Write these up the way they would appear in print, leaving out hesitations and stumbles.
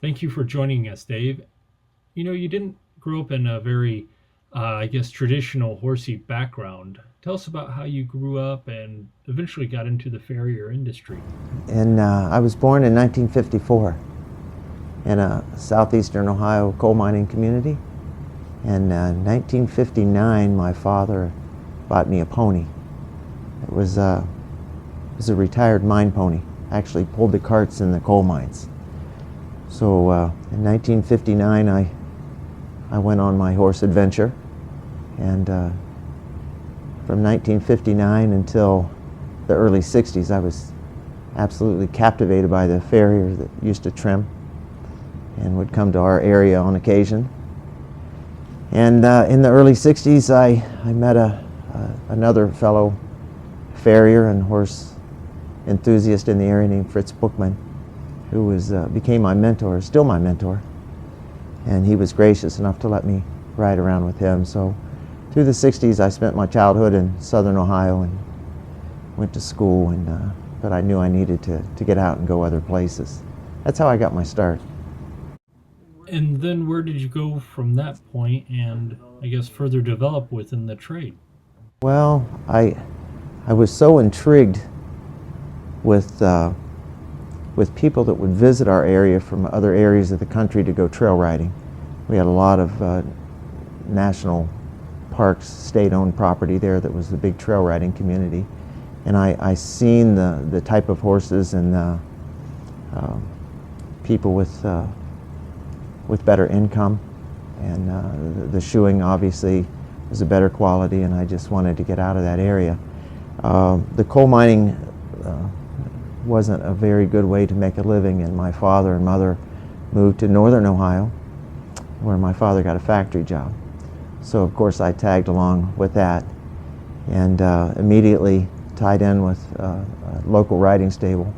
Thank you for joining us, Dave. You didn't grow up in a very, I guess, traditional horsey background. Tell us about how you grew up and eventually got into the farrier industry. And I was born in 1954 in a southeastern Ohio coal mining community. In 1959, my father bought me a pony. It was a retired mine pony. Actually pulled the carts in the coal mines. So in 1959, I went on my horse adventure, and from 1959 until the early 60s, I was absolutely captivated by the farrier that used to trim and would come to our area on occasion. And in the early 60s, I met another fellow farrier and horse enthusiast in the area named Fritz Bookman, who became my mentor, still my mentor. And he was gracious enough to let me ride around with him. So through the 60s, I spent my childhood in southern Ohio and went to school, but I knew I needed to get out and go other places. That's how I got my start. And then where did you go from that point and, I guess, further develop within the trade? Well, I was so intrigued with with people that would visit our area from other areas of the country to go trail riding. We had a lot of national parks, state-owned property there that was the big trail riding community. And I seen the type of horses and people with better income, and the shoeing obviously was a better quality, and I just wanted to get out of that area. The coal mining wasn't a very good way to make a living, and my father and mother moved to northern Ohio, where my father got a factory job. So of course I tagged along with that, and immediately tied in with a local riding stable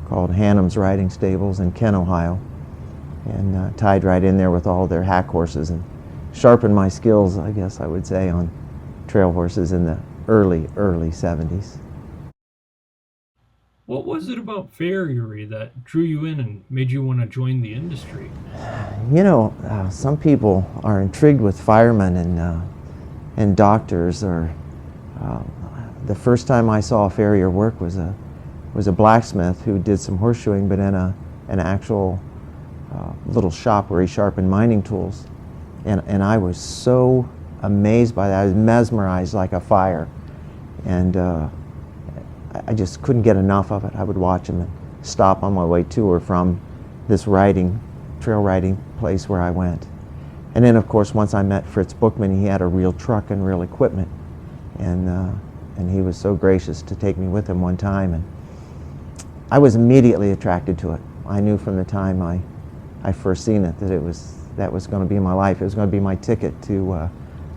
called Hannum's Riding Stables in Kent, Ohio, and tied right in there with all their hack horses and sharpened my skills, I guess I would say, on trail horses in the early 70s. What was it about farriery that drew you in and made you want to join the industry? You know, some people are intrigued with firemen and doctors. Or the first time I saw a farrier work was a blacksmith who did some horseshoeing, but in an actual little shop where he sharpened mining tools. And I was so amazed by that. I was mesmerized like a fire. And I just couldn't get enough of it. I would watch him and stop on my way to or from this trail riding place where I went. And then, of course, once I met Fritz Bookman, he had a real truck and real equipment. And he was so gracious to take me with him one time. And I was immediately attracted to it. I knew from the time I first seen it that that was going to be my life. It was going to be my ticket to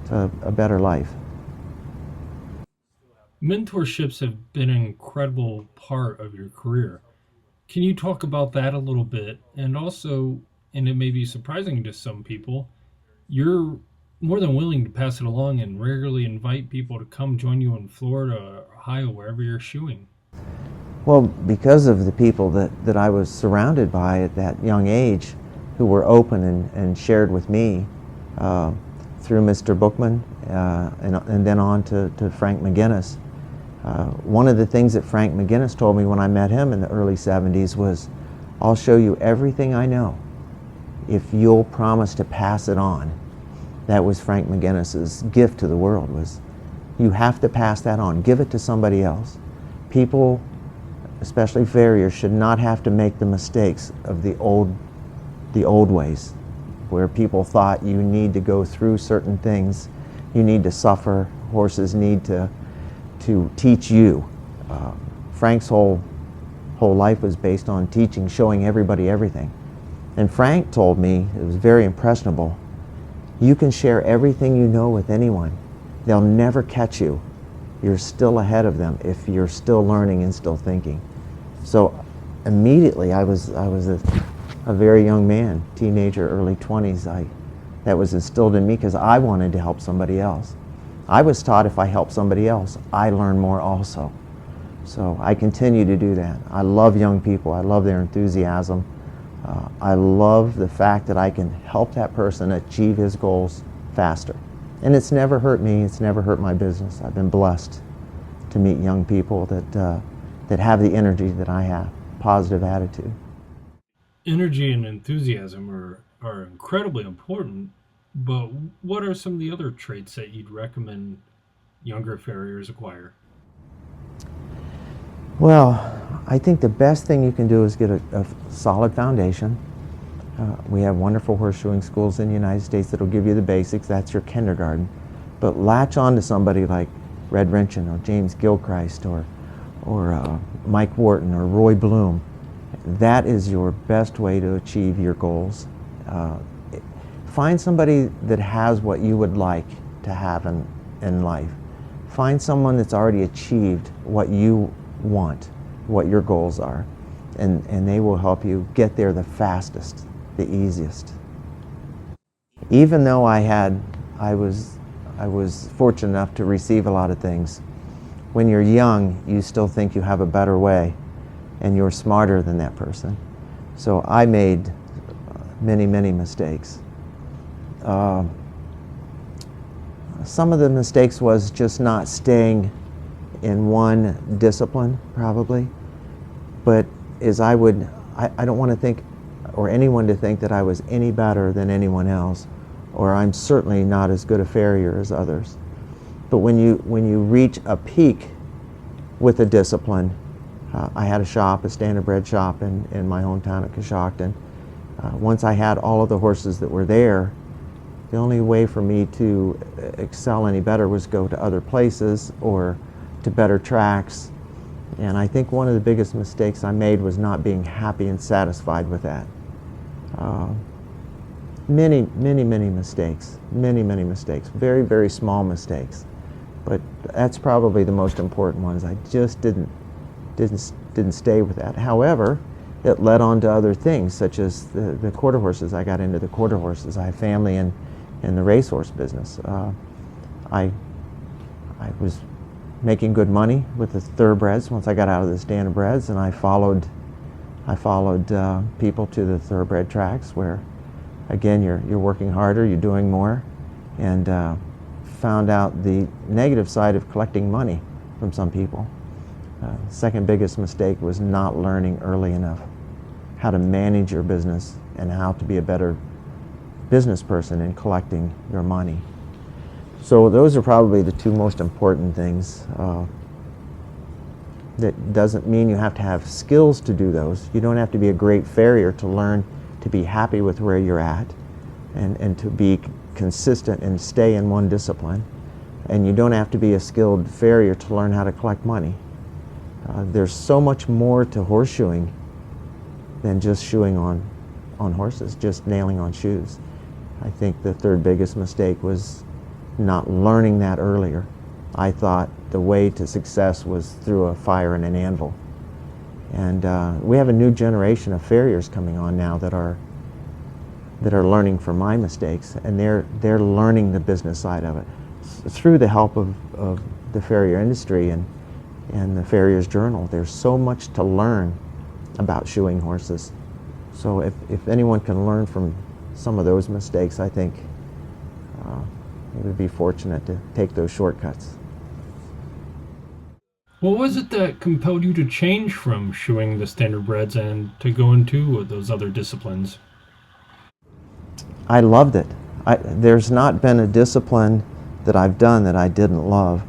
a better life. Mentorships have been an incredible part of your career. Can you talk about that a little bit? And also, and it may be surprising to some people, you're more than willing to pass it along and regularly invite people to come join you in Florida or Ohio, wherever you're shoeing. Well, because of the people that I was surrounded by at that young age, who were open and shared with me through Mr. Bookman and then on to Frank McGinnis. One of the things that Frank McGinnis told me when I met him in the early 70s was, "I'll show you everything I know if you'll promise to pass it on." That was Frank McGinnis's gift to the world, was you have to pass that on. Give it to somebody else. People, especially farriers, should not have to make the mistakes of the old ways, where people thought you need to go through certain things, you need to suffer, horses need to teach you. Frank's whole life was based on teaching, showing everybody everything. And Frank told me, it was very impressionable, you can share everything you know with anyone. They'll never catch you. You're still ahead of them if you're still learning and still thinking. So immediately I was a very young man, teenager, early 20s. That was instilled in me because I wanted to help somebody else. I was taught if I help somebody else, I learn more also. So I continue to do that. I love young people. I love their enthusiasm. I love the fact that I can help that person achieve his goals faster. And it's never hurt me, it's never hurt my business. I've been blessed to meet young people that have the energy that I have, positive attitude. Energy and enthusiasm are incredibly important, but what are some of the other traits that you'd recommend younger farriers acquire? Well, I think the best thing you can do is get a solid foundation. We have wonderful horseshoeing schools in the United States that will give you the basics. That's your kindergarten. But latch on to somebody like Red Renchen or James Gilchrist or Mike Wharton or Roy Bloom. That is your best way to achieve your goals. Find somebody that has what you would like to have in life. Find someone that's already achieved what you want, what your goals are, and they will help you get there the fastest, the easiest. Even though I was fortunate enough to receive a lot of things, when you're young, you still think you have a better way, and you're smarter than that person. So I made many, many mistakes. Some of the mistakes was just not staying in one discipline, probably. But as I don't want to think, or anyone to think that I was any better than anyone else, or I'm certainly not as good a farrier as others. But when you reach a peak with a discipline, I had a shop, a Standardbred shop in my hometown of Coshocton. Once I had all of the horses that were there, the only way for me to excel any better was go to other places or to better tracks. And I think one of the biggest mistakes I made was not being happy and satisfied with that. Many mistakes, many mistakes, very, very small mistakes. But that's probably the most important ones. I just didn't stay with that. However, it led on to other things, such as the quarter horses. I got into the quarter horses. I have family in the racehorse business. I was making good money with the thoroughbreds once I got out of the Standardbreds, and I followed people to the thoroughbred tracks where, again, you're working harder, you're doing more, and found out the negative side of collecting money from some people. Second biggest mistake was not learning early enough how to manage your business and how to be a better business person in collecting your money. So those are probably the two most important things. That doesn't mean you have to have skills to do those. You don't have to be a great farrier to learn to be happy with where you're at and to be consistent and stay in one discipline. And you don't have to be a skilled farrier to learn how to collect money. There's so much more to horseshoeing than just shoeing on horses, just nailing on shoes. I think the third biggest mistake was not learning that earlier. I thought the way to success was through a fire and an anvil. And we have a new generation of farriers coming on now that are learning from my mistakes, and they're learning the business side of it through the help of the farrier industry and the Farriers Journal. There's so much to learn about shoeing horses. So if anyone can learn from some of those mistakes, I think it would be fortunate to take those shortcuts. What was it that compelled you to change from shoeing the Standardbreds and to go into those other disciplines? I loved it. There's not been a discipline that I've done that I didn't love.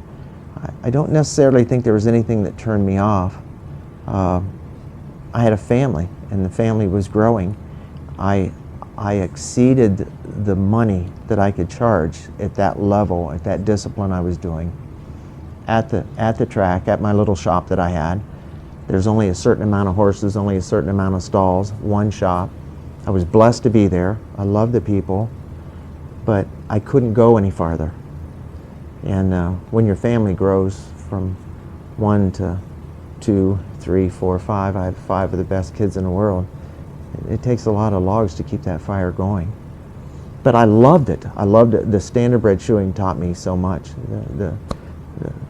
I don't necessarily think there was anything that turned me off. I had a family, and the family was growing. I exceeded the money that I could charge at that level, at that discipline I was doing. At the track, at my little shop that I had, there's only a certain amount of horses, only a certain amount of stalls, one shop. I was blessed to be there. I loved the people, but I couldn't go any farther. And when your family grows from 1 to 2, 3, 4, 5, I had 5 of the best kids in the world. It takes a lot of logs to keep that fire going. But I loved it. I loved it. The Standardbred shoeing taught me so much. The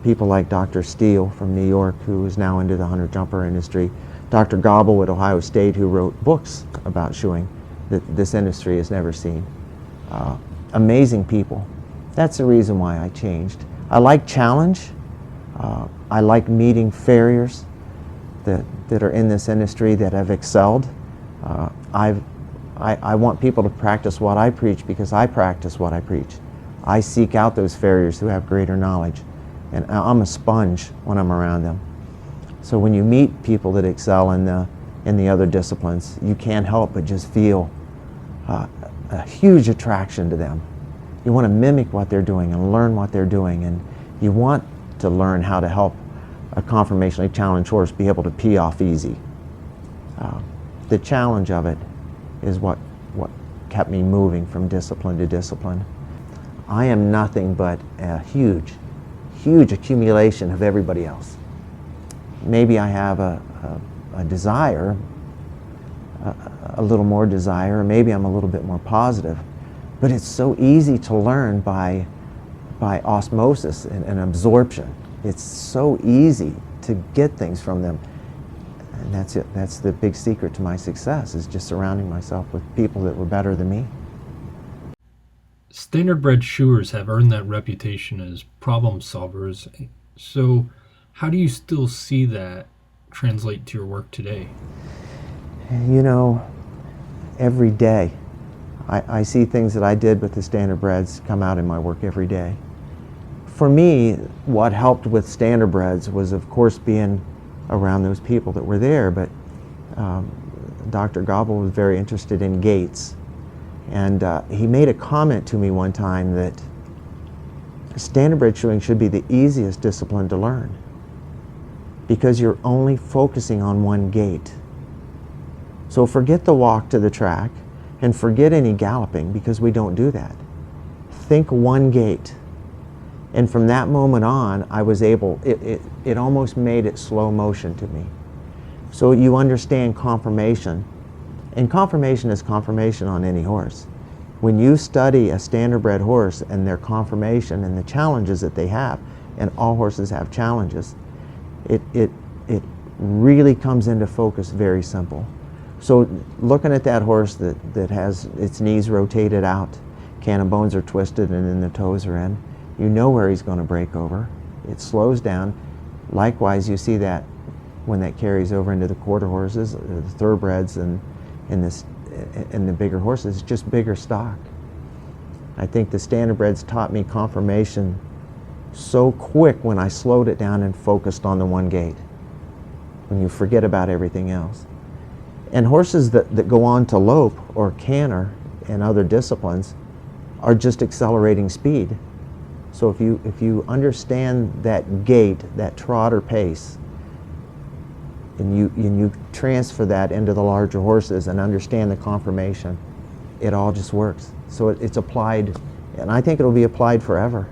people like Dr. Steele from New York, who is now into the hunter-jumper industry, Dr. Gobble at Ohio State, who wrote books about shoeing that this industry has never seen. Amazing people. That's the reason why I changed. I like challenge. I like meeting farriers that are in this industry that have excelled. I want people to practice what I preach because I practice what I preach. I seek out those farriers who have greater knowledge, and I'm a sponge when I'm around them. So when you meet people that excel in the other disciplines, you can't help but just feel a huge attraction to them. You want to mimic what they're doing and learn what they're doing, and you want to learn how to help a conformationally challenged horse be able to pee off easy. The challenge of it is what kept me moving from discipline to discipline. I am nothing but a huge accumulation of everybody else. Maybe I have a desire, a little more desire, or maybe I'm a little bit more positive, but it's so easy to learn by osmosis and absorption. It's so easy to get things from them. And that's it. That's the big secret to my success, is just surrounding myself with people that were better than me. Standardbred shoers have earned that reputation as problem solvers. So, how do you still see that translate to your work today? You know, every day, I see things that I did with the Standardbreds come out in my work every day. For me, what helped with Standardbreds was, of course, being around those people that were there, but Dr. Gobble was very interested in gaits. And he made a comment to me one time that Standardbred shoeing should be the easiest discipline to learn because you're only focusing on one gait. So forget the walk to the track and forget any galloping, because we don't do that. Think one gait. And from that moment on, I was able, it almost made it slow motion to me. So you understand conformation. And conformation is conformation on any horse. When you study a Standardbred horse and their conformation and the challenges that they have, and all horses have challenges, it really comes into focus very simple. So looking at that horse that has its knees rotated out, cannon bones are twisted and then the toes are in, you know where he's going to break over. It slows down. Likewise, you see that when that carries over into the quarter horses, the thoroughbreds, and the bigger horses, it's just bigger stock. I think the Standardbreds taught me conformation so quick when I slowed it down and focused on the one gait, when you forget about everything else. And horses that go on to lope or canter and other disciplines are just accelerating speed. So if you understand that gait, that trot or pace, and you transfer that into the larger horses and understand the conformation, it all just works. So it's applied, and I think it'll be applied forever.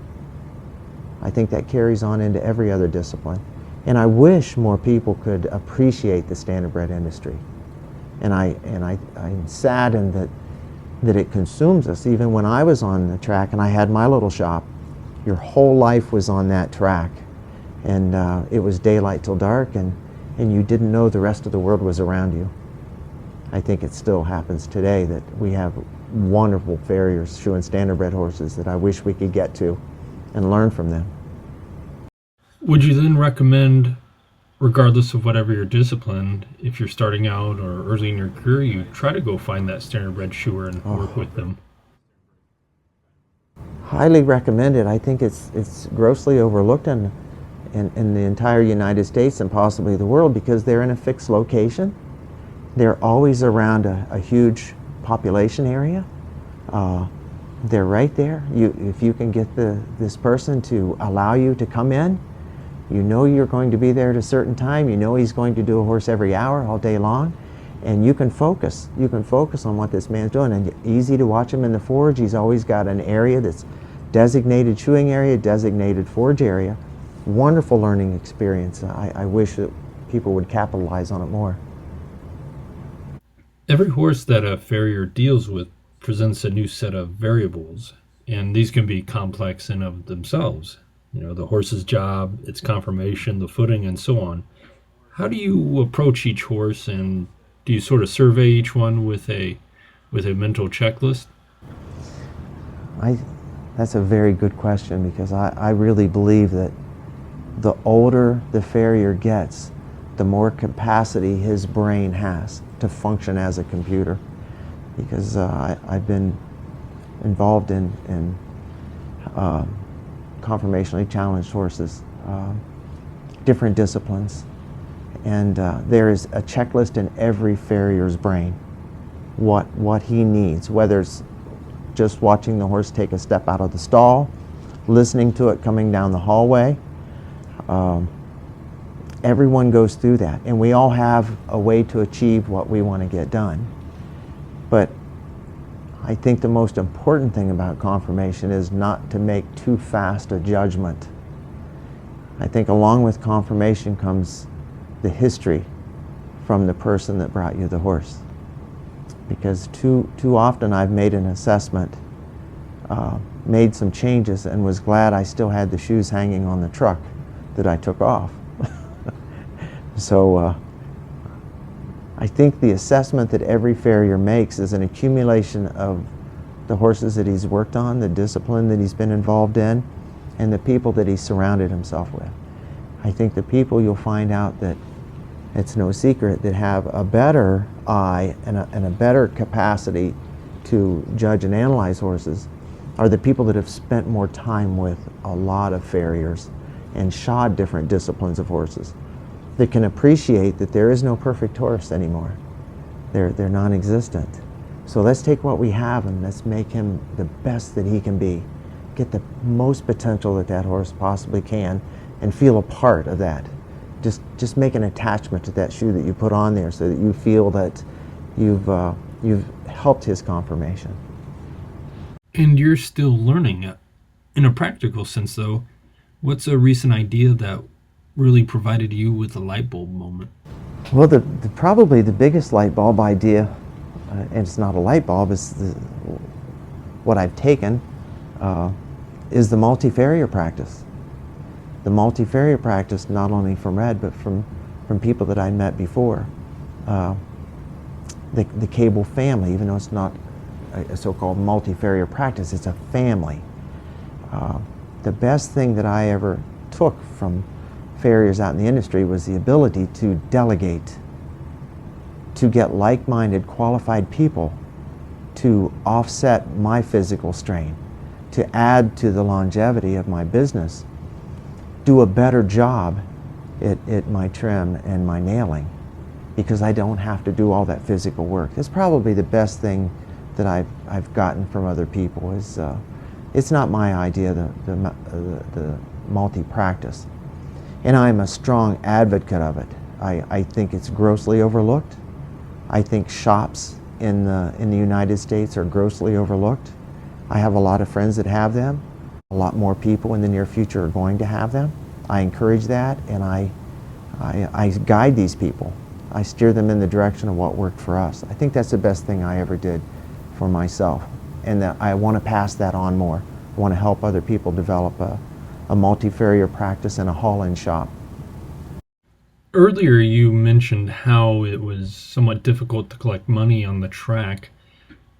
I think that carries on into every other discipline. And I wish more people could appreciate the Standardbred industry. And I'm saddened that it consumes us. Even when I was on the track and I had my little shop, your whole life was on that track. And it was daylight till dark, and you didn't know the rest of the world was around you. I think it still happens today that we have wonderful farriers shoeing Standardbred horses that I wish we could get to and learn from them. Would you then recommend, regardless of whatever your discipline, if you're starting out or early in your career, you try to go find that Standardbred shoer and work with them? Highly recommended. I think it's grossly overlooked in the entire United States and possibly the world, because they're in a fixed location. They're always around a huge population area. They're right there. If you can get this person to allow you to come in, you know you're going to be there at a certain time. You know he's going to do a horse every hour all day long, and you can focus. You can focus on what this man's doing, and easy to watch him in the forge. He's always got an area that's designated shoeing area, designated forge area. Wonderful learning experience. I wish that people would capitalize on it more. Every horse that a farrier deals with presents a new set of variables, and these can be complex in of themselves. You know, the horse's job, its conformation, the footing, and so on. How do you approach each horse, and do you sort of survey each one with a mental checklist? I, that's a very good question because I really believe that the older the farrier gets, the more capacity his brain has to function as a computer. Because I've been involved in conformationally challenged horses, different disciplines, and there is a checklist in every farrier's brain, what he needs, whether it's just watching the horse take a step out of the stall, listening to it coming down the hallway. Everyone goes through that, and we all have a way to achieve what we want to get done. But I think the most important thing about conformation is not to make too fast a judgment. I think along with conformation comes the history from the person that brought you the horse. Because too often I've made an assessment, made some changes, and was glad I still had the shoes hanging on the truck that I took off. So I think the assessment that every farrier makes is an accumulation of the horses that he's worked on, the discipline that he's been involved in, and the people that he's surrounded himself with. I think the people, you'll find out that it's no secret, that have a better eye and a better capacity to judge and analyze horses are the people that have spent more time with a lot of farriers and shod different disciplines of horses, that can appreciate that there is no perfect horse anymore. They're non-existent. So let's take what we have and let's make him the best that he can be. Get the most potential that that horse possibly can and feel a part of that. Just make an attachment to that shoe that you put on there so that you feel that you've helped his conformation. And you're still learning. In a practical sense, though, what's a recent idea that really provided you with a light bulb moment? Well, probably the biggest light bulb idea, and it's not a light bulb, is what I've taken, is the multi-farrier practice. The multi-farrier practice, not only from Red, but from people that I met before. The cable family, even though it's not a so-called multi-farrier practice, it's a family. The best thing that I ever took from farriers out in the industry was the ability to delegate, to get like-minded, qualified people to offset my physical strain, to add to the longevity of my business, do a better job at my trim and my nailing, because I don't have to do all that physical work. It's probably the best thing that I've gotten from other people. Is it's not my idea, the multi-practice. And I'm a strong advocate of it. I think it's grossly overlooked. I think shops in the United States are grossly overlooked. I have a lot of friends that have them. A lot more people in the near future are going to have them. I encourage that, and I guide these people. I steer them in the direction of what worked for us. I think that's the best thing I ever did for myself, and that I want to pass that on more. I want to help other people develop a multi-farrier practice and a haul-in shop. Earlier, you mentioned how it was somewhat difficult to collect money on the track.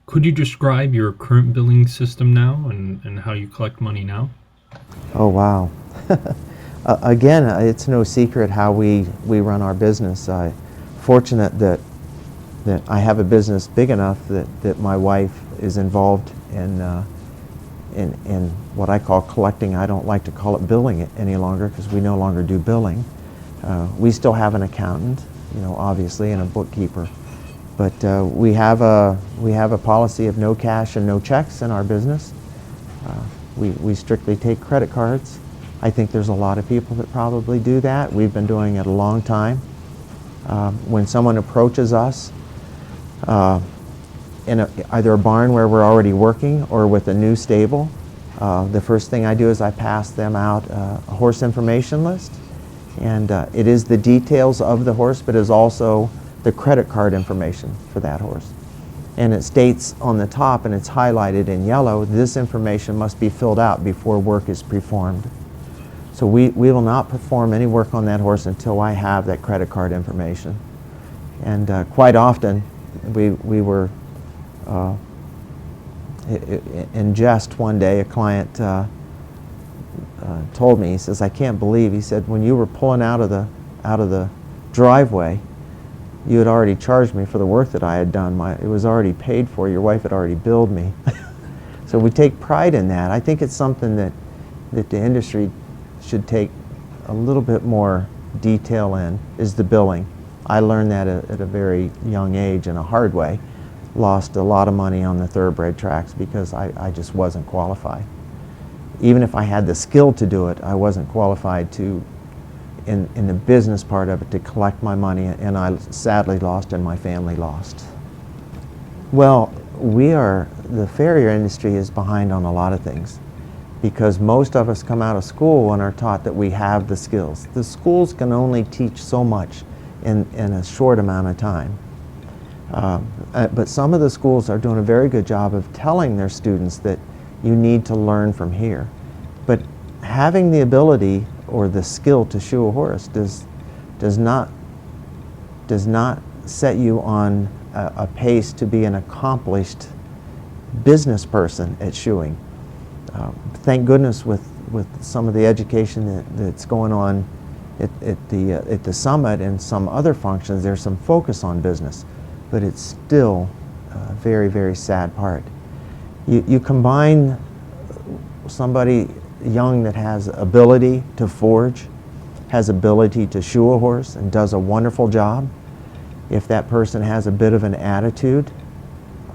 Could you describe your current billing system now and how you collect money now? Oh, wow. Again, it's no secret how we run our business. I'm fortunate that I have a business big enough that my wife is involved in what I call collecting. I don't like to call it billing it any longer, because we no longer do billing. We still have an accountant, obviously, and a bookkeeper. But we have a policy of no cash and no checks in our business. We strictly take credit cards. I think there's a lot of people that probably do that. We've been doing it a long time. When someone approaches us in either a barn where we're already working or with a new stable, the first thing I do is I pass them out a horse information list. And it is the details of the horse, but is also the credit card information for that horse. And it states on the top, and it's highlighted in yellow, this information must be filled out before work is performed. So we will not perform any work on that horse until I have that credit card information. And quite often, we were in jest one day, a client told me, he says, I can't believe, he said, when you were pulling out of the driveway, you had already charged me for the work that I had done. It was already paid for. Your wife had already billed me. So we take pride in that. I think it's something that the industry should take a little bit more detail in, is the billing. I learned that at a very young age in a hard way. Lost a lot of money on the thoroughbred tracks because I just wasn't qualified. Even if I had the skill to do it, I wasn't qualified to, in the business part of it, to collect my money, and I sadly lost and my family lost. Well, the farrier industry is behind on a lot of things because most of us come out of school and are taught that we have the skills. The schools can only teach so much in a short amount of time. But some of the schools are doing a very good job of telling their students that you need to learn from here. But having the ability or the skill to shoe a horse does not set you on a pace to be an accomplished business person at shoeing. Thank goodness with some of the education that's going on at the summit and some other functions, there's some focus on business, but it's still a very, very sad part. You combine somebody young that has ability to forge, has ability to shoe a horse, and does a wonderful job. If that person has a bit of an attitude,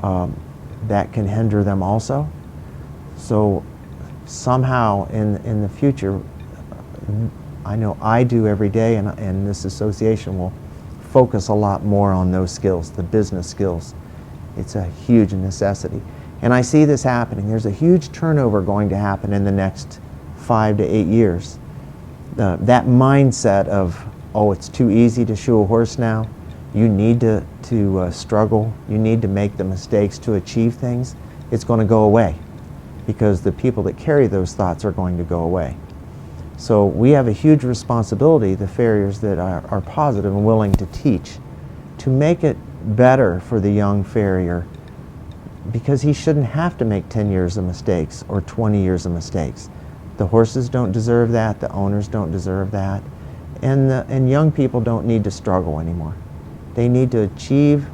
that can hinder them also. So somehow in the future, I know I do every day, and this association will focus a lot more on those skills, the business skills. It's a huge necessity. And I see this happening. There's a huge turnover going to happen in the next 5 to 8 years. That mindset of, oh, it's too easy to shoe a horse now, you need to struggle, you need to make the mistakes to achieve things, it's going to go away because the people that carry those thoughts are going to go away. So we have a huge responsibility, the farriers that are positive and willing to teach, to make it better for the young farrier, because he shouldn't have to make 10 years of mistakes or 20 years of mistakes. The horses don't deserve that, the owners don't deserve that, and young people don't need to struggle anymore. They need to achieve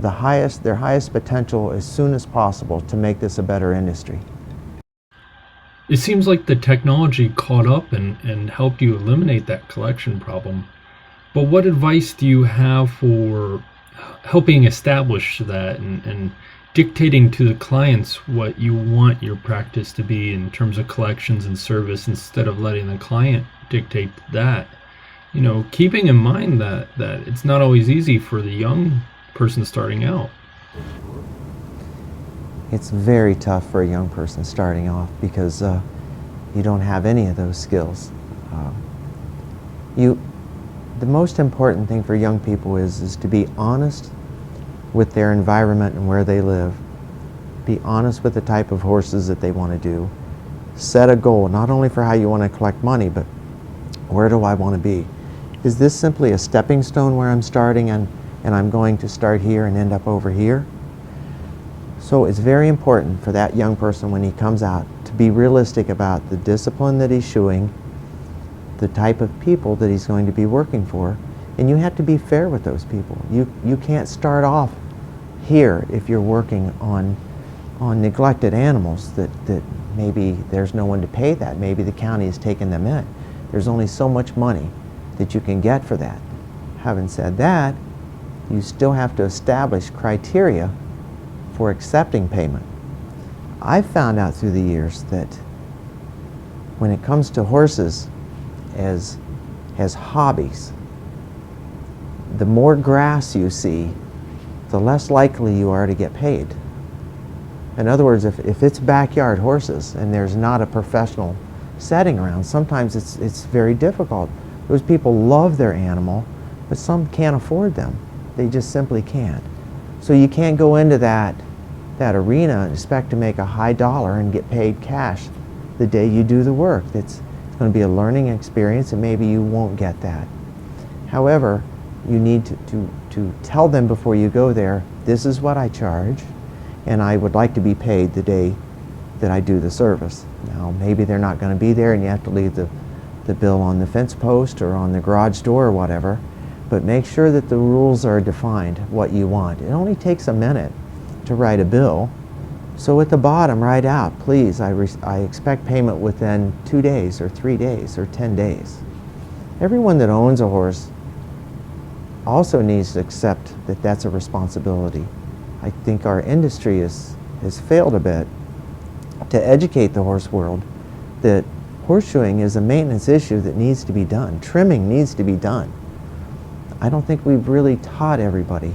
their highest potential as soon as possible to make this a better industry. It seems like the technology caught up and helped you eliminate that collection problem. But what advice do you have for helping establish that and dictating to the clients what you want your practice to be in terms of collections and service instead of letting the client dictate that? You know, keeping in mind that it's not always easy for the young person starting out. It's very tough for a young person starting off because you don't have any of those skills. The most important thing for young people is to be honest with their environment and where they live. Be honest with the type of horses that they want to do. Set a goal, not only for how you want to collect money, but where do I want to be? Is this simply a stepping stone where I'm starting and I'm going to start here and end up over here? So it's very important for that young person when he comes out to be realistic about the discipline that he's shoeing, the type of people that he's going to be working for, and you have to be fair with those people. You can't start off here if you're working on neglected animals that maybe there's no one to pay that. Maybe the county has taken them in. There's only so much money that you can get for that. Having said that, you still have to establish criteria for accepting payment. I've found out through the years that when it comes to horses as hobbies, the more grass you see, the less likely you are to get paid. In other words, if it's backyard horses and there's not a professional setting around, sometimes it's very difficult. Those people love their animal, but some can't afford them. They just simply can't. So you can't go into that arena and expect to make a high dollar and get paid cash the day you do the work. It's going to be a learning experience, and maybe you won't get that. However, you need to tell them before you go there, this is what I charge, and I would like to be paid the day that I do the service. Now, maybe they're not going to be there and you have to leave the bill on the fence post or on the garage door or whatever, but make sure that the rules are defined, what you want. It only takes a minute to write a bill, so at the bottom, write out, please, I expect payment within 2 days or 3 days or 10 days. Everyone that owns a horse also needs to accept that that's a responsibility. I think our industry has failed a bit to educate the horse world that horseshoeing is a maintenance issue that needs to be done. Trimming needs to be done. I don't think we've really taught everybody,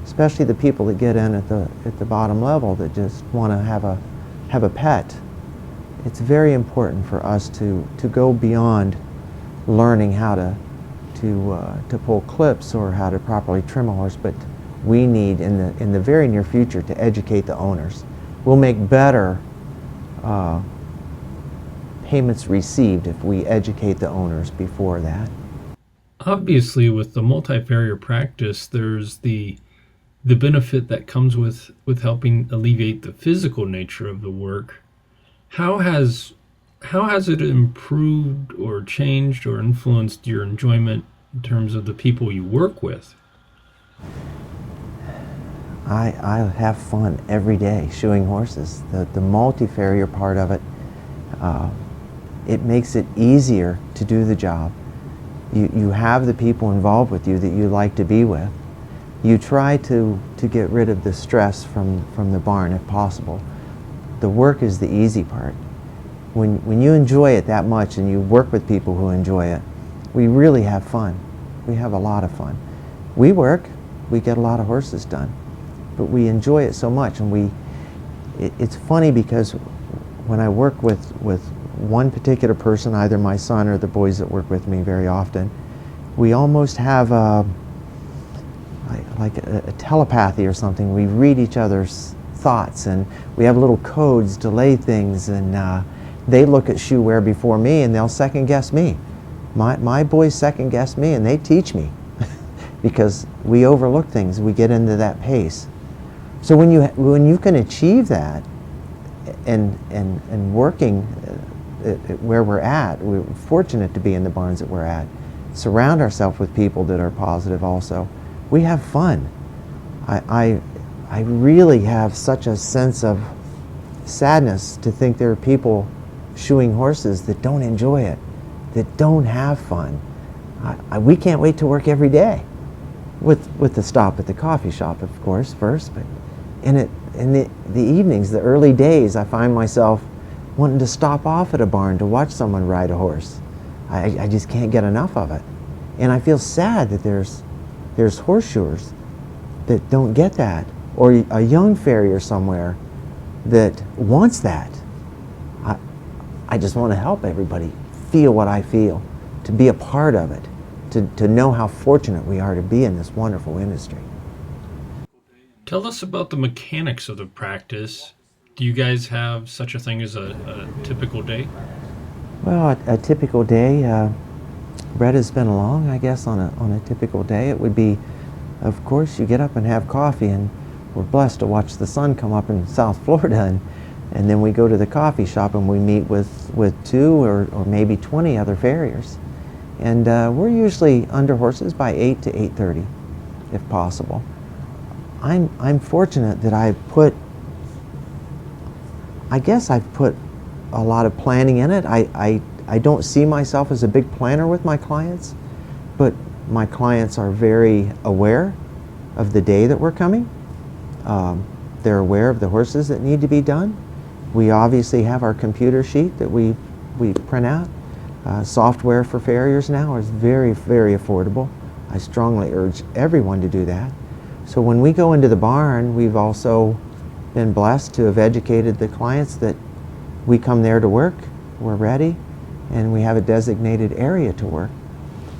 especially the people that get in at the bottom level that just want to have a pet. It's very important for us to go beyond learning how to pull clips or how to properly trim a horse, but we need in the very near future to educate the owners. We'll make better payments received if we educate the owners before that. Obviously, with the multi-farrier practice, there's the benefit that comes with helping alleviate the physical nature of the work. How has it improved or changed or influenced your enjoyment in terms of the people you work with? I have fun every day shoeing horses. The multi-farrier part of it, it makes it easier to do the job. You have the people involved with you that you like to be with. You try to get rid of the stress from the barn if possible. The work is the easy part. When you enjoy it that much and you work with people who enjoy it, we really have fun. We have a lot of fun. We work, we get a lot of horses done, but we enjoy it so much. And it's funny because when I work with one particular person, either my son or the boys that work with me very often, we almost have like a telepathy or something. We read each other's thoughts, and we have little codes to lay things, and they look at shoe wear before me and they'll second guess me. My boys second guess me and they teach me because we overlook things, we get into that pace. So when you can achieve that and working where we're at, we're fortunate to be in the barns that we're at, surround ourselves with people that are positive also. We have fun. I really have such a sense of sadness to think there are people shoeing horses that don't enjoy it, that don't have fun. We can't wait to work every day, with the stop at the coffee shop, of course, first, but in the evenings, the early days, I find myself wanting to stop off at a barn to watch someone ride a horse. I just can't get enough of it. And I feel sad that there's horseshoers that don't get that, or a young farrier somewhere that wants that. I just want to help everybody feel what I feel, to be a part of it, to know how fortunate we are to be in this wonderful industry. Tell us about the mechanics of the practice. Do you guys have such a thing as a typical day? Well, a typical day, Brett has been along, I guess, on a typical day. It would be, of course, you get up and have coffee, and we're blessed to watch the sun come up in South Florida, and then we go to the coffee shop and we meet with 2 or maybe 20 other farriers. And we're usually under horses by 8 to 8:30, if possible. I'm fortunate that I've put a lot of planning in it. I don't see myself as a big planner with my clients, but my clients are very aware of the day that we're coming. They're aware of the horses that need to be done. We obviously have our computer sheet that we print out. Software for farriers now is very, very affordable. I strongly urge everyone to do that. So when we go into the barn, we've also been blessed to have educated the clients that we come there to work, we're ready, and we have a designated area to work.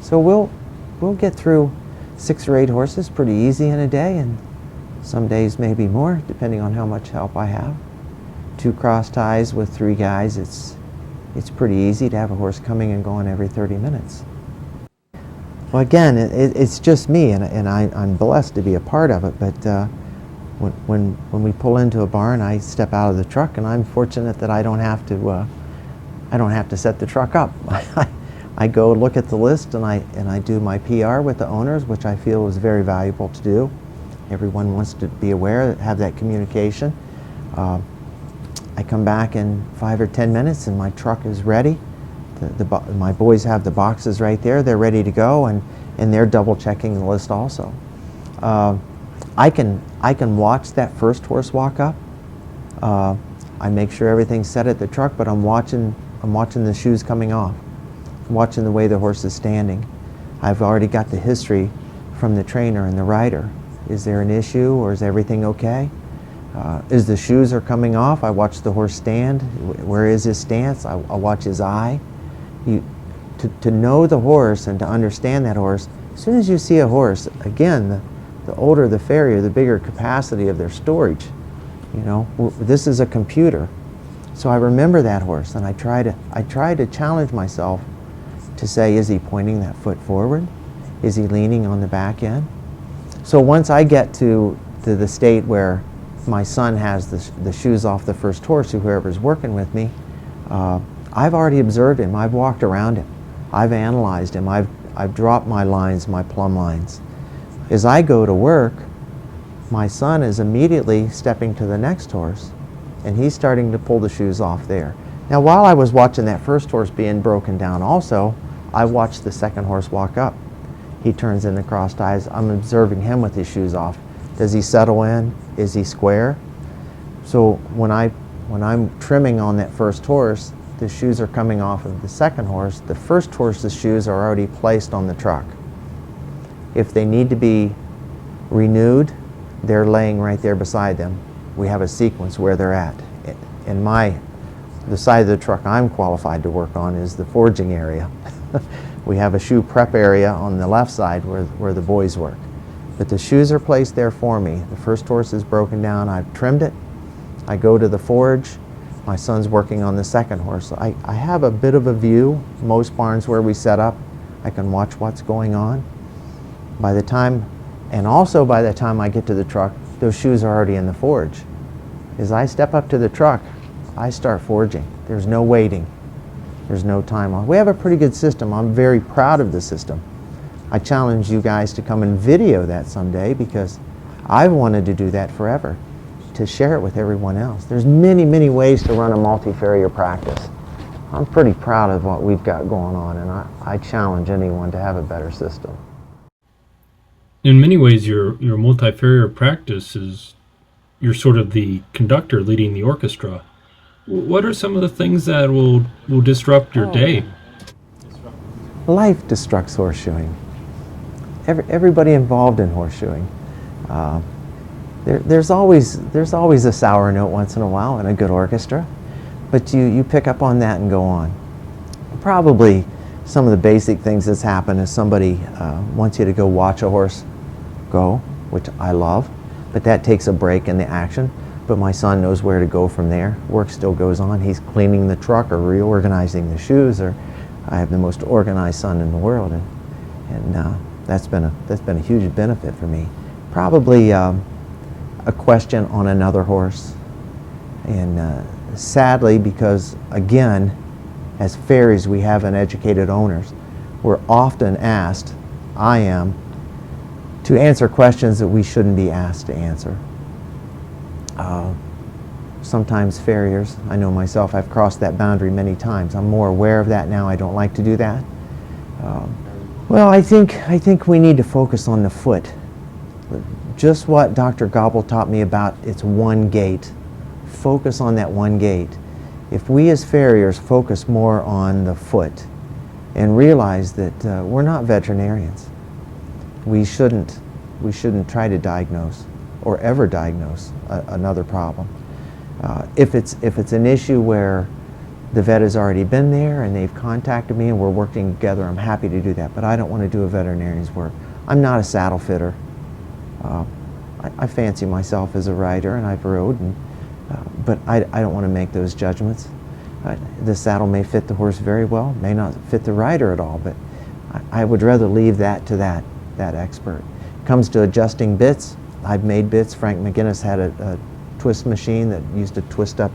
So we'll get through 6 or 8 horses pretty easy in a day, and some days maybe more, depending on how much help I have. 2 cross ties with 3 guys, it's pretty easy to have a horse coming and going every 30 minutes. Well, again, it's just me, and I'm blessed to be a part of it, but when we pull into a barn, I step out of the truck, and I'm fortunate that I don't have to set the truck up. I go look at the list, and I do my PR with the owners, which I feel is very valuable to do. Everyone wants to be aware, have that communication. I come back in 5 or 10 minutes, and my truck is ready. My boys have the boxes right there. They're ready to go, and they're double checking the list also. I can watch that first horse walk up. I make sure everything's set at the truck, but I'm watching the shoes coming off. I'm watching the way the horse is standing. I've already got the history from the trainer and the rider. Is there an issue, or is everything okay? As the shoes are coming off, I watch the horse stand. Where is his stance? I'll watch his eye. To know the horse and to understand that horse, as soon as you see a horse, again, the older the farrier, the bigger capacity of their storage. You know, this is a computer. So I remember that horse, and I try to challenge myself to say, is he pointing that foot forward? Is he leaning on the back end? So once I get to the state where my son has the shoes off the first horse, or whoever's working with me, I've already observed him. I've walked around him. I've analyzed him. I've dropped my lines, my plumb lines. As I go to work, my son is immediately stepping to the next horse, and he's starting to pull the shoes off there. Now, while I was watching that first horse being broken down also, I watched the second horse walk up. He turns in the crossed eyes. I'm observing him with his shoes off. Does he settle in? Is he square? So when I'm trimming on that first horse, the shoes are coming off of the second horse. The first horse's shoes are already placed on the truck. If they need to be renewed, they're laying right there beside them. We have a sequence where they're at. In the side of the truck I'm qualified to work on is the forging area. We have a shoe prep area on the left side where the boys work. But the shoes are placed there for me. The first horse is broken down. I've trimmed it. I go to the forge. My son's working on the second horse. I have a bit of a view. Most barns where we set up, I can watch what's going on. By the time I get to the truck, those shoes are already in the forge. As I step up to the truck, I start forging. There's no waiting. There's no time off. We have a pretty good system. I'm very proud of the system. I challenge you guys to come and video that someday, because I've wanted to do that forever, to share it with everyone else. There's many, many ways to run a multi-farrier practice. I'm pretty proud of what we've got going on, and I challenge anyone to have a better system. In many ways, your multi-farrier practice is you're sort of the conductor leading the orchestra. What are some of the things that will disrupt your day? Life disrupts horseshoeing. Everybody involved in horseshoeing. There's always a sour note once in a while in a good orchestra, but you pick up on that and go on. Probably some of the basic things that's happened is somebody wants you to go watch a horse go, which I love, but that takes a break in the action. But my son knows where to go from there. Work still goes on. He's cleaning the truck or reorganizing the shoes, or I have the most organized son in the world, and that's been a huge benefit for me. Probably a question on another horse, and sadly, because again, as farriers, we have uneducated owners. We're often asked, I am, to answer questions that we shouldn't be asked to answer. Sometimes farriers, I know myself, I've crossed that boundary many times. I'm more aware of that now. I don't like to do that. Well, I think we need to focus on the foot. Just what Dr. Gobble taught me about, it's one gait. Focus on that one gait. If we as farriers focus more on the foot and realize that we're not veterinarians, we shouldn't try to diagnose or ever diagnose another problem. If it's an issue where the vet has already been there and they've contacted me and we're working together, I'm happy to do that, but I don't want to do a veterinarian's work. I'm not a saddle fitter. I fancy myself as a rider, and I've rode, but I don't want to make those judgments. The saddle may fit the horse very well, may not fit the rider at all, but I would rather leave that to that expert. Comes to adjusting bits, I've made bits. Frank McGinnis had a twist machine that used to twist up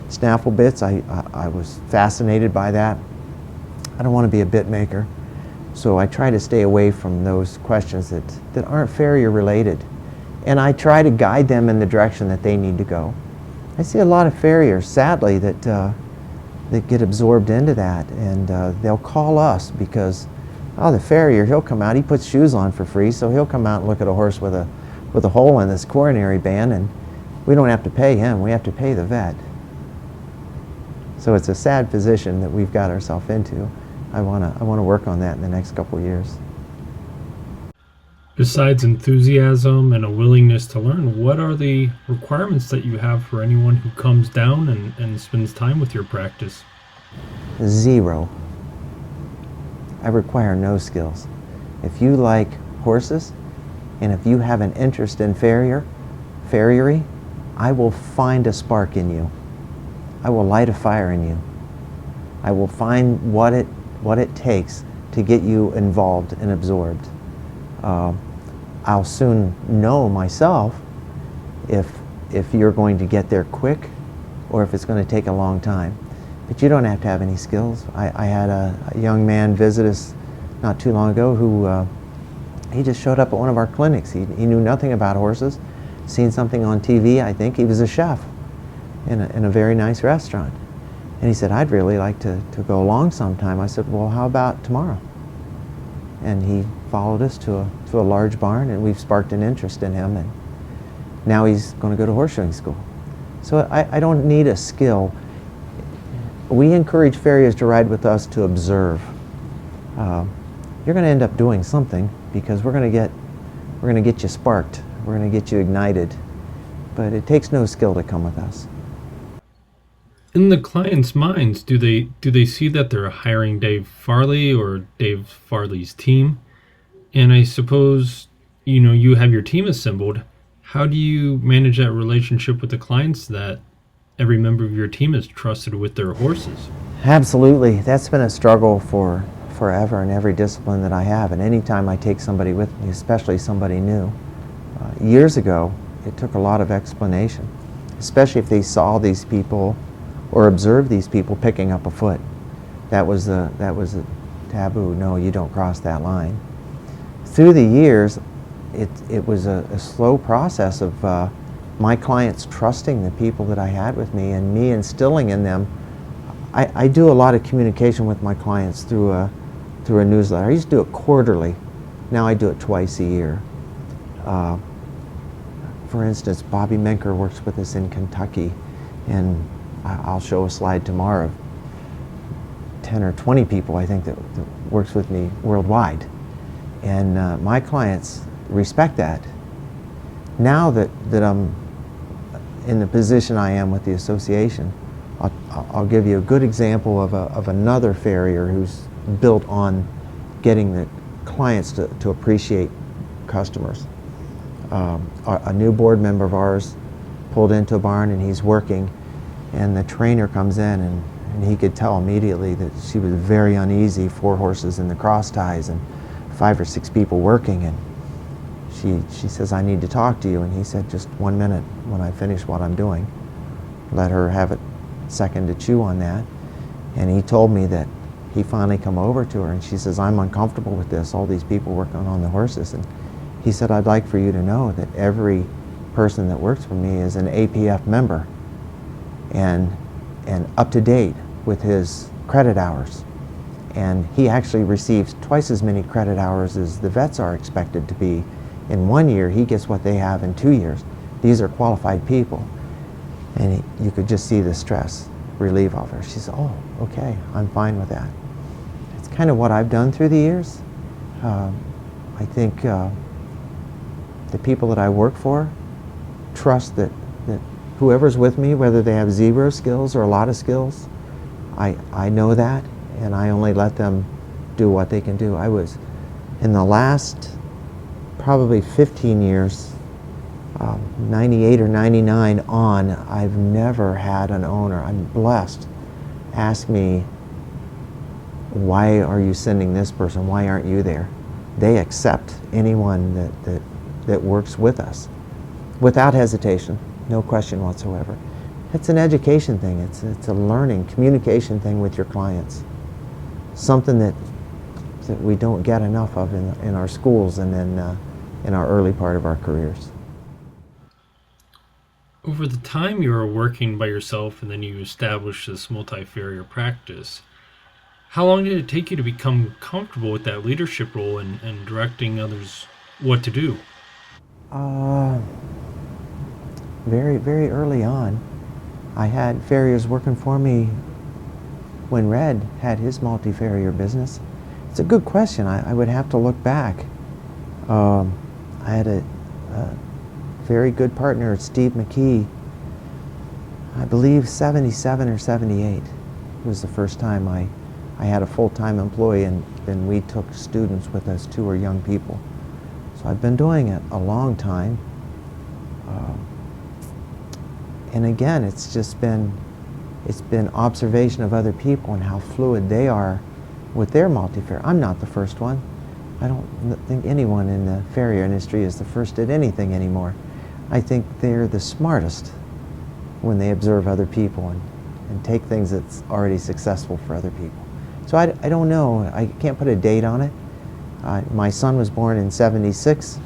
snaffle bits. I was fascinated by that. I don't want to be a bit maker, so I try to stay away from those questions that aren't farrier related, and I try to guide them in the direction that they need to go. I see a lot of farriers, sadly, that get absorbed into that, and they'll call us because, oh, the farrier, he'll come out, he puts shoes on for free, so he'll come out and look at a horse with a hole in this coronary band, and we don't have to pay him, we have to pay the vet. So it's a sad position that we've got ourselves into. I want to work on that in the next couple of years. Besides enthusiasm and a willingness to learn, what are the requirements that you have for anyone who comes down and spends time with your practice? 0. I require no skills. If you like horses, and if you have an interest in farriery, I will find a spark in you. I will light a fire in you. I will find what it takes to get you involved and absorbed. I'll soon know myself if you're going to get there quick or if it's going to take a long time. But you don't have to have any skills. I had a young man visit us not too long ago who he just showed up at one of our clinics. He knew nothing about horses, seen something on TV, I think. He was a chef in a very nice restaurant. And he said, I'd really like to go along sometime. I said, well, how about tomorrow? And he followed us to a large barn, and we've sparked an interest in him, and now he's going to go to horseshoeing school. So I don't need a skill. We encourage farriers to ride with us to observe. You're going to end up doing something because we're going to get you sparked. We're going to get you ignited. But it takes no skill to come with us. In the client's minds, do they see that they're hiring Dave Farley or Dave Farley's team? And I suppose, you have your team assembled. How do you manage that relationship with the clients that every member of your team is trusted with their horses? Absolutely. That's been a struggle for forever in every discipline that I have. And anytime I take somebody with me, especially somebody new, years ago, it took a lot of explanation, especially if they saw these people or observed these people picking up a foot. That was a taboo. No, you don't cross that line. Through the years, it was a slow process of my clients trusting the people that I had with me and me instilling in them. I do a lot of communication with my clients through a newsletter. I used to do it quarterly. Now I do it twice a year. For instance, Bobby Menker works with us in Kentucky, and I'll show a slide tomorrow of 10 or 20 people, I think, that works with me worldwide. And my clients respect that. Now that I'm in the position I am with the association, I'll give you a good example of another farrier who's built on getting the clients to appreciate customers. A new board member of ours pulled into a barn, and he's working, and the trainer comes in, and he could tell immediately that she was very uneasy, 4 horses in the cross ties and 5 or 6 people working, and she says, I need to talk to you. And he said, just 1 minute when I finish what I'm doing. Let her have a second to chew on that. And he told me that he finally come over to her, and she says, I'm uncomfortable with this, all these people working on the horses. And he said, I'd like for you to know that every person that works for me is an APF member and up to date with his credit hours. And he actually receives twice as many credit hours as the vets are expected to be. In 1 year, he gets what they have in 2 years. These are qualified people. And you could just see the stress relieve off her. She said, oh, okay, I'm fine with that. It's kind of what I've done through the years. I think the people that I work for trust that whoever's with me, whether they have 0 skills or a lot of skills, I know that, and I only let them do what they can do. I was, in the last probably 15 years, 98 or 99 on, I've never had an owner. I'm blessed. ask me, why are you sending this person? Why aren't you there? They accept anyone that works with us without hesitation, no question whatsoever. It's an education thing. It's a learning, communication thing with your clients. Something that we don't get enough of in our schools and in our early part of our careers. Over the time you were working by yourself and then you established this multi-farrier practice, how long did it take you to become comfortable with that leadership role and directing others what to do? Very, very early on. I had farriers working for me when Red had his multi-farrier business. It's a good question. I would have to look back. I had a very good partner, Steve McKee. I believe 77 or 78 was the first time I had a full-time employee, and then we took students with us too, or young people. So I've been doing it a long time. And again, it's been observation of other people and how fluid they are with their multi-farrier. I'm not the first one. I don't think anyone in the farrier industry is the first at anything anymore. I think they're the smartest when they observe other people and take things that's already successful for other people. So I don't know. I can't put a date on it. My son was born in '76,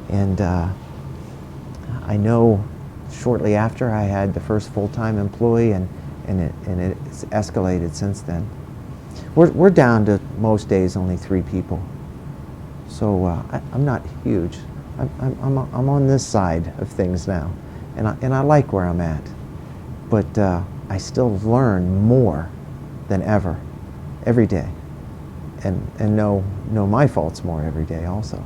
and I know shortly after I had the first full-time employee, and it's escalated since then. We're down to most days only 3 people. So I'm not huge. I'm on this side of things now, and I like where I'm at. But I still learn more than ever, every day, and know my faults more every day also.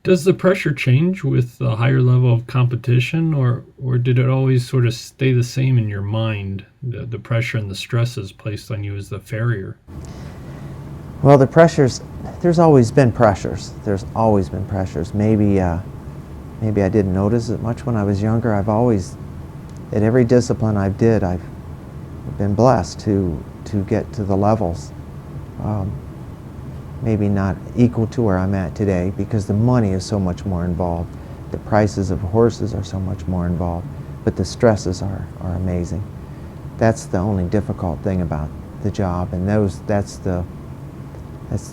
Does the pressure change with the higher level of competition, or did it always sort of stay the same in your mind, the pressure and the stresses placed on you as the farrier? Well, there's always been pressures. There's always been pressures. Maybe I didn't notice it much when I was younger. I've always, at every discipline I've been blessed to get to the levels. Maybe not equal to where I'm at today, because the money is so much more involved. The prices of horses are so much more involved, but the stresses are amazing. That's the only difficult thing about the job, and that's the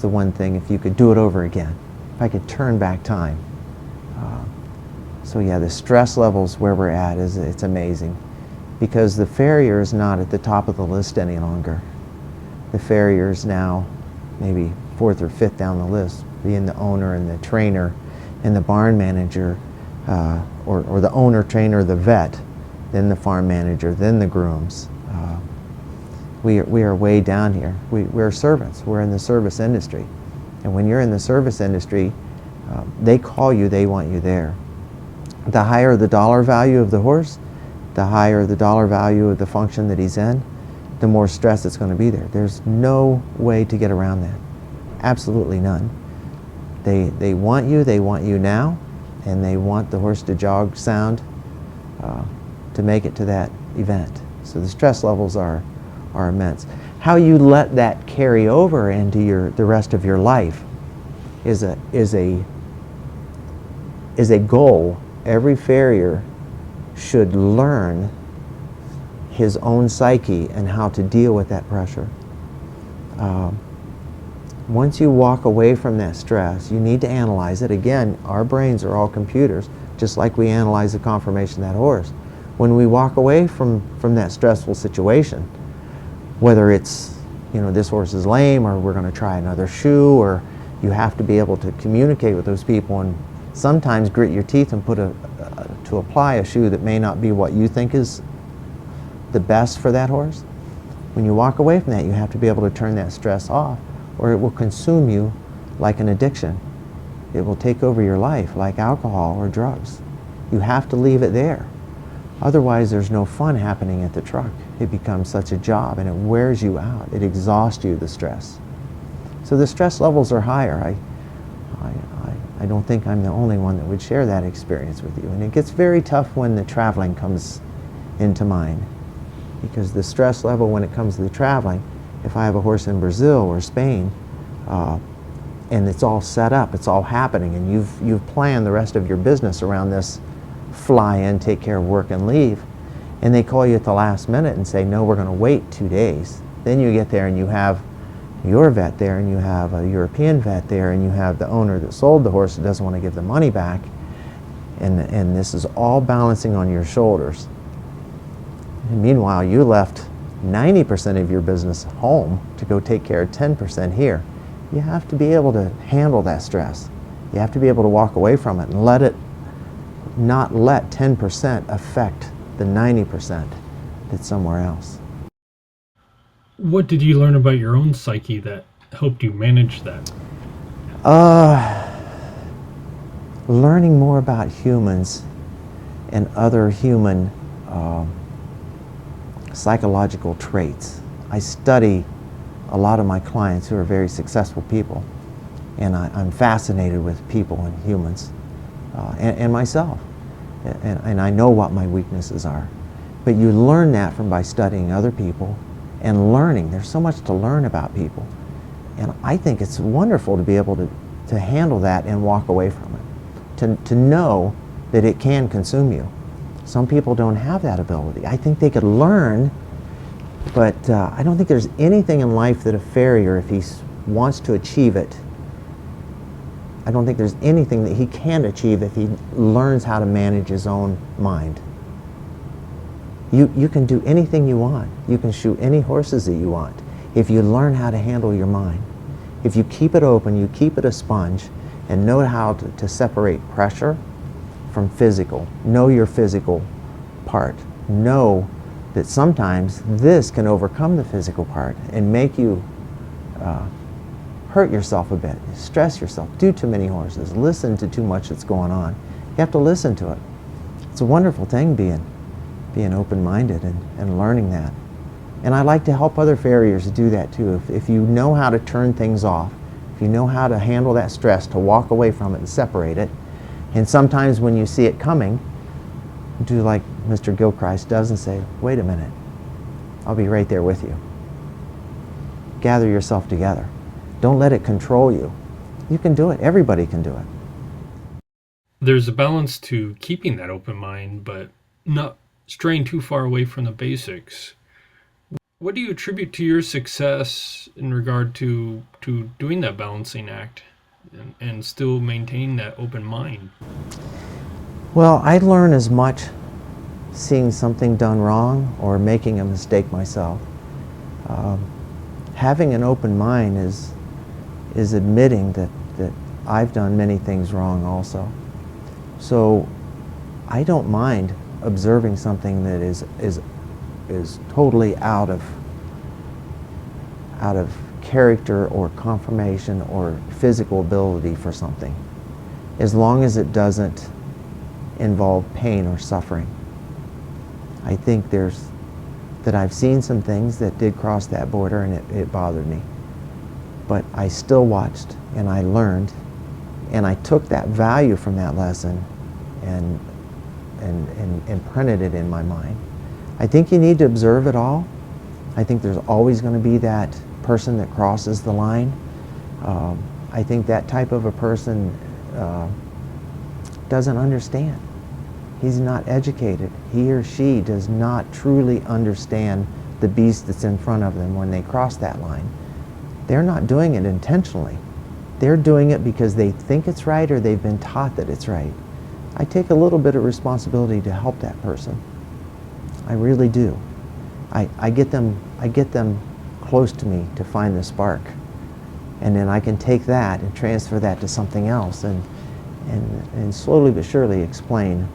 one thing, if you could do it over again, if I could turn back time. So yeah, the stress levels where we're at it's amazing, because the farrier is not at the top of the list any longer. The farrier is now maybe 4th or 5th down the list, being the owner and the trainer and the barn manager, or the owner, trainer, the vet, then the farm manager, then the grooms. We are way down here. We're servants. We're in the service industry. And when you're in the service industry, they call you, they want you there. The higher the dollar value of the horse, the higher the dollar value of the function that he's in, the more stress it's going to be there. There's no way to get around that. Absolutely none. They want you now, and they want the horse to jog sound to make it to that event. So the stress levels are immense. How you let that carry over into the rest of your life is a goal. Every farrier should learn his own psyche and how to deal with that pressure. Once you walk away from that stress, you need to analyze it. Again, our brains are all computers, just like we analyze the conformation of that horse. When we walk away from that stressful situation, whether it's, this horse is lame, or we're going to try another shoe, or you have to be able to communicate with those people and sometimes grit your teeth and to apply a shoe that may not be what you think is the best for that horse. When you walk away from that, you have to be able to turn that stress off, or it will consume you like an addiction. It will take over your life like alcohol or drugs. You have to leave it there. Otherwise, there's no fun happening at the truck. It becomes such a job, and it wears you out. It exhausts you, the stress. So the stress levels are higher. I don't think I'm the only one that would share that experience with you. And it gets very tough when the traveling comes into mind. because the stress level when it comes to the traveling, if I have a horse in Brazil or Spain, and it's all set up, it's all happening, and you've planned the rest of your business around this fly in, take care of work, and leave, and they call you at the last minute and say, no, we're going to wait 2 days. Then you get there and you have your vet there, and you have a European vet there, and you have the owner that sold the horse that doesn't want to give the money back, and this is all balancing on your shoulders. And meanwhile, you left 90% of your business home to go take care of 10% here. You have to be able to handle that stress. You have to be able to walk away from it and not let 10% affect the 90% that's somewhere else. What did you learn about your own psyche that helped you manage that? Learning more about humans and other human psychological traits. I study a lot of my clients who are very successful people, and I'm fascinated with people and humans, and myself, and I know what my weaknesses are. But you learn that by studying other people and learning. There's so much to learn about people, and I think it's wonderful to be able to handle that and walk away from it, to know that it can consume you. Some people don't have that ability. I think they could learn, but I don't think there's anything in life that a farrier, if he wants to achieve it, I don't think there's anything that he can achieve if he learns how to manage his own mind. You can do anything you want. You can shoot any horses that you want if you learn how to handle your mind. If you keep it open, you keep it a sponge, and know how to separate pressure from physical. Know your physical part. Know that sometimes this can overcome the physical part and make you hurt yourself a bit, stress yourself, do too many horses, listen to too much that's going on. You have to listen to it. It's a wonderful thing being open-minded and learning that. And I like to help other farriers do that too. If you know how to turn things off, if you know how to handle that stress, to walk away from it and separate it, and sometimes when you see it coming, do like Mr. Gilchrist does and say, wait a minute, I'll be right there with you. Gather yourself together. Don't let it control you. You can do it. Everybody can do it. There's a balance to keeping that open mind, but not straying too far away from the basics. What do you attribute to your success in regard to doing that balancing act and still maintain that open mind? Well, I learn as much seeing something done wrong or making a mistake myself. Having an open mind is admitting that I've done many things wrong also. So I don't mind observing something that is totally out of character or confirmation or physical ability for something, as long as it doesn't involve pain or suffering. I think that I've seen some things that did cross that border, and it bothered me. But I still watched, and I learned, and I took that value from that lesson and imprinted it in my mind. I think you need to observe it all. I think there's always going to be that person that crosses the line. I think that type of a person doesn't understand. He's not educated. He or she does not truly understand the beast that's in front of them when they cross that line. They're not doing it intentionally. They're doing it because they think it's right or they've been taught that it's right. I take a little bit of responsibility to help that person. I really do. I get them close to me to find the spark, and then I can take that and transfer that to something else and slowly but surely explain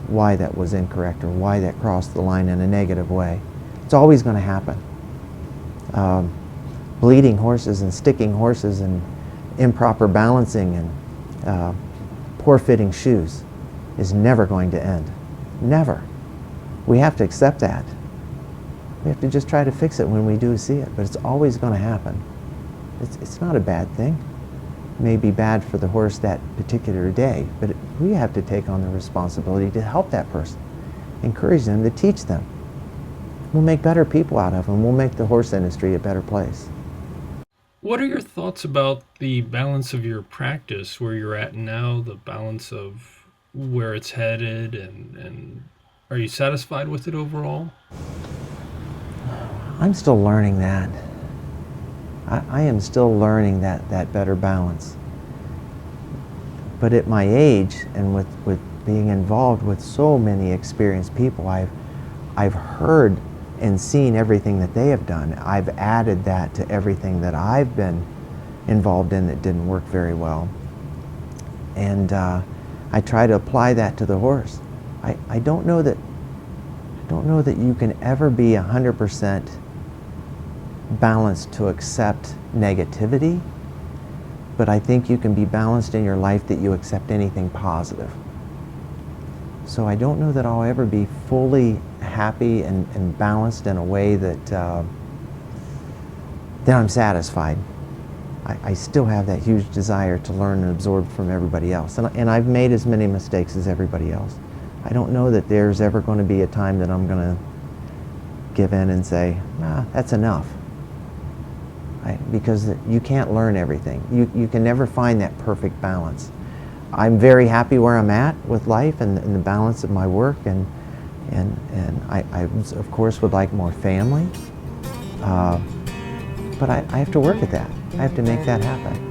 why that was incorrect or why that crossed the line in a negative way. It's always going to happen. Bleeding horses and sticking horses and improper balancing and poor fitting shoes is never going to end. Never. We have to accept that. We have to just try to fix it when we do see it, but it's always going to happen. It's not a bad thing. It may be bad for the horse that particular day, but we have to take on the responsibility to help that person, encourage them, to teach them. we'll make better people out of them. We'll make the horse industry a better place. What are your thoughts about the balance of your practice, where you're at now, the balance of where it's headed, and are you satisfied with it overall? I'm still learning that. I am still learning that better balance. But at my age, and with being involved with so many experienced people, I've heard and seen everything that they have done. I've added that to everything that I've been involved in that didn't work very well. And I try to apply that to the horse. I don't know that you can ever be 100% balanced to accept negativity, but I think you can be balanced in your life that you accept anything positive. So I don't know that I'll ever be fully happy and balanced in a way that I'm satisfied. I still have that huge desire to learn and absorb from everybody else. And I've made as many mistakes as everybody else. I don't know that there's ever going to be a time that I'm going to give in and say, nah, that's enough. Because you can't learn everything. You can never find that perfect balance. I'm very happy where I'm at with life and the balance of my work, and I of course would like more family, but I have to work at that. I have to make that happen.